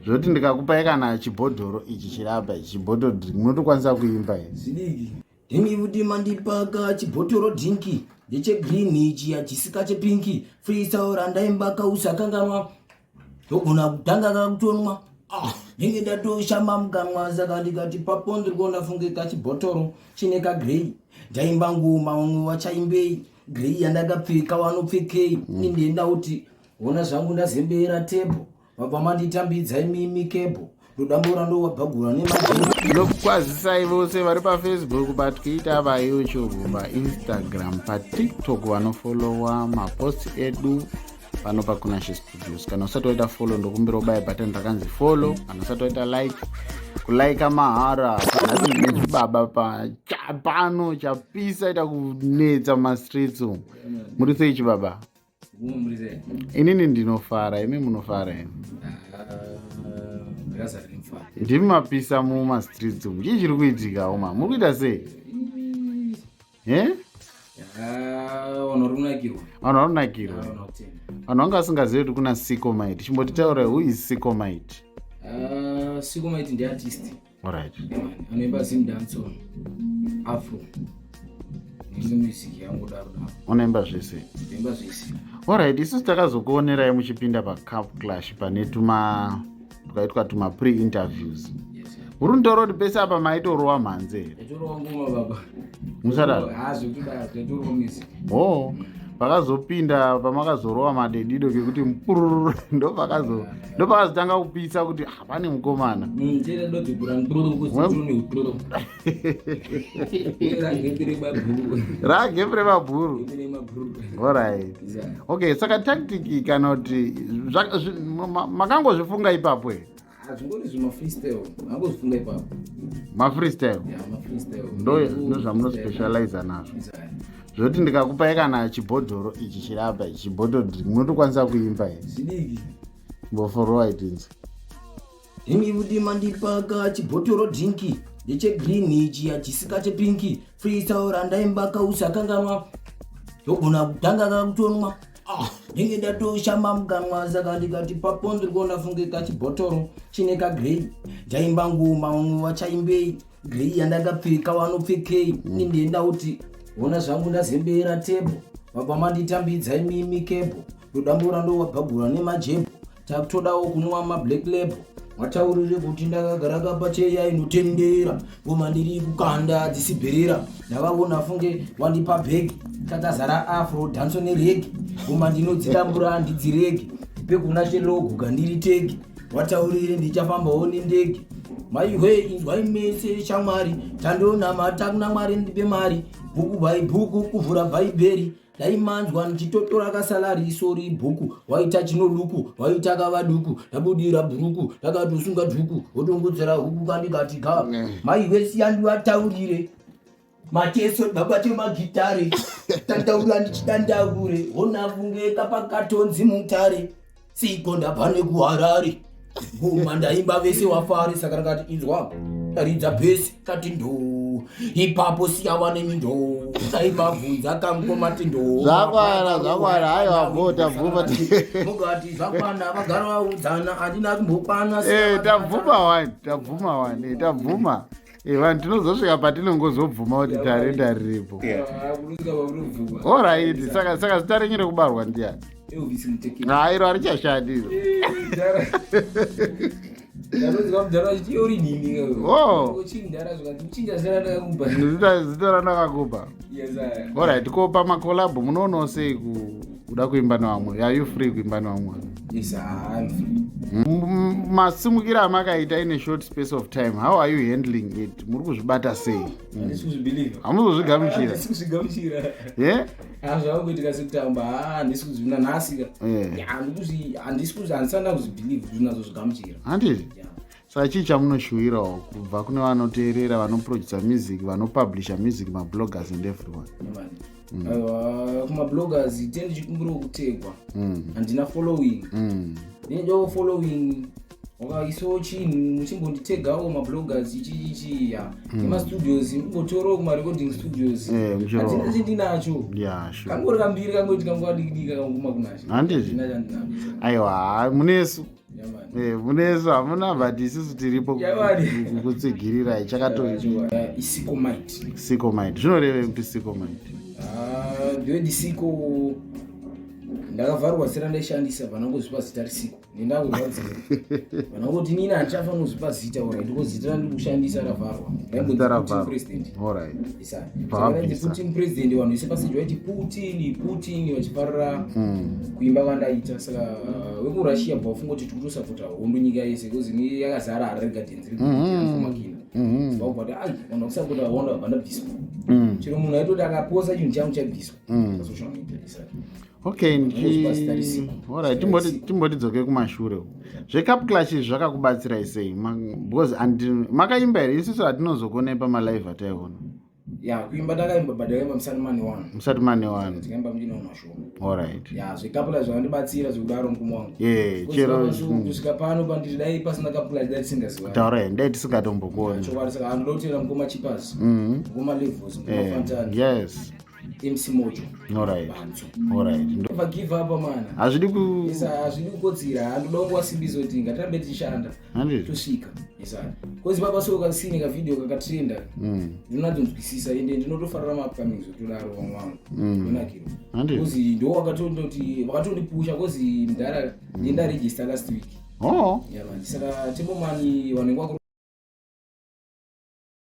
zvoti ndikakupai kana chibhodhoro ichi chirapa chibhodhoro drink munotokwanisa kuimba here zvidiki ndimi mandipaka chibhodhoro drinki ndechegreen chiya chisika chepinki freestyle ndaimbaka usakanganwa ndogona kutanga kakutonwa ndenge ndatoshama mukanwa saka ndikati papo ndiri kuona funge kachibhotoro chine kagrey ndaimba ngoma umwe wachaimbei grey yandakapfeka wanopfekei indenda kuti ona zvangu ndazembera tebho vabva manditambidzai mimikebho rudambura ndowabhagura ndokwazisai vose vari pafacebook patwitter payoutube painstagram patiktok vanofolowa maposti edu pano pakunashe studios. Kana usati waita follow ndokumbira ubaya button rakanzi follow. Kana usati waita like kulaika mahara kana nechibaba pano chapisa ita kunetsa mastreets umu. Muri sei chibaba? Inini ndinofara, imi munofara imi. Ndimi mapisa mumastreets umu. Chii chiri kuitika uma? Muri kuita sei? Vanhu varunakirwa. Vanhu vanga vasingazivi kuti kuna Siko might. Chimbotitaura who is Siko might? Siko might ndi artist. Alright. Anoimba sim dance afro. Ndi music yangu daro. Unaimba zvese? Ndaimba zvese. Alright, isusu takazokuonerai muchipinda paCup Clash pane tukaitwa tuma pre-interviews. Uri ndoro kuti pese apa maitorowa mhanze here? Nditorowa ngoma baba. Musadaro? Zvekudaro, nditorowa music. Oh. Pakazopinda pamakazorowa madedido kekuti mpururu ndo pakazotanga kupisa kuti pane mukomana. Ndira doti kura mpururu kuzituni uturo. Ragepre mabhuru. Alright. Okay, saka tactic kana kuti makangozvifunga ipapo here? Zvingori zvima freestyle. Angozvifunga ipapo. Ma freestyle? Yeah, ma freestyle. Ndo zvamuno specialize nazvo. Zvoti ndikakupai kana chibhodhoro ichi chirapa chibhodhoro drink munotokwanisa kuimba here. Zvidiki. Mboforowa itinzi. Ndimi mandipaka chibhodhoro drinki ndechegreen chiya chisika chepinki freestyle ndaimbaka usakanganwa ndogona kutanga kakutonwa ndenge ndatoshama mukanwa saka ndikati papo ndiri kuona funge kachibhotoro chine kagrey ndaimba ngoma umwe wachaimbei grey yandakapfeka wanopfekei indenda kuti ona zvangu ndazembera tebho vabva manditambidzai mimikebho rudambura ndowabhagura nemajebho takutodawo kunwa mablack label mataurire kuti ndakagara kapacheya inotendera ngoma ndiri kukanda dzisibherera ndakaona funge wandipa bhegi takazara afro dhanso neregi ngoma ndinodzidambura handidziregi pekuna chelogo kandiri tegi wataurire ndichafambawo nendege maiwe inzwai mese shamwari tandonamata kuna mwari ndipe mari bhuku bhaibhuku kuvhura bhaibheri daimanzwa ndichitotora kasalari isori bhuku waita chinoduku waita kavaduku ndabudira bhuruku ndakatosunga dhuku wotongodzera huku kandikati ga maiwe siyandiwataurire mateso babate magitare tandaura ndichidandaure honafunge kapakatonzi mutare Siko ndapane kuharare ngoma ndaimba vese wafare saka ndakati inzwa taridza pesi kati ndo ipapo siyawane mindo taimabvunza kamkomati ndo zvakwana hayi wavhota bvuma mugati zvakwana vagara vaudzana handina kumbokwana tabvuma wani tabvuma vanhu tinozosvika patinongozobvuma kuti tarenda riripo. Alright, saka zita renyu rekubarwa ndiani? Iro harichashandiro. Zita randakakupa. Alright, kopa makolabho munoonawo sei kuda kuimba nevamwe? Are you free kuimba nevamwe? Yes, I'm free. Masimukira amakaita in a short space of time, how are you handling it? Muri kuzvibata sei? Hamuzozvigamuchira? Yeah? Hazvakuitika sekutamba handisi kuzvina nhasika. Handisana kuzvibhilieve kuti nazozvigamuchira. Handiti? Saka chii chamunoshuwirawo kubva kune vanoteerera, vanoproducer music, vanopublisha music, mabloggers and everyone? Kumabloggers tendi chikumbiro kutegwa. Handina following. Ndinodawo following. Wakaisawo chinhu muchimbonditegawo mabloggers ichiya emastudios kungotorawo kumarecording studios handina chindinacho kangori kambiri kangoti kanguadikidika kanguma kunashe. Handiti? Aiwa munesu muneso hamuna but isusu tiripo kutsigirirai Isikomite. Sikomite zvinoreva kuti Sikomite Ndiyoti Siko ndakavharwa sera ndaishandisa vanongozvipa zita risiko nendakurwadzira vanongoti nini handichafanira kuzvipa zita ora ndiko zita randiri kushandisa ravharwa ndaimbozi president Putin president vanhu vese paseji vaiti Putin vachiparira kuimba vandaita saka wekurussia bva ufungoti tikutosapota hondo nyika yese because yakazara harregadens rikumakina vaubvati ai vanhu vakusapota honda vandabviswa chero munhu aitoti akaposa chinhu changu chabviswa pasocial media okay timbotidzoke kumashure zvecup clash zvakakubatsirai sei because makaimba here isusu hatinozokonai pamalive ataiona kuimba takaimba but takaimba musati mane one tikaimba mudinona shoma alright zvekapula zvakandibatsira zvekudaro mukoma wangu chero kusvika pano pandiri dai pasina kapula dai tisingaziva taura ndai tisingatombokuona chokwadi saka handoda kutera mukoma chipazi mukoma levels mukoma fantani yes MC Mojo alright ndobva give up man hazvidi kukodzera handoda kungwasimbizoti ngatirambe tichishanda tosvika kozi papasoka sine kavidhio kakatrenda ndinonadzonzwisisa ende ndinotofarira maupcomings otodaro vamwe vangu onakiro kozi ndo vakatondipusha kozi mudhara ndendaregista last week saka tembomani vanenge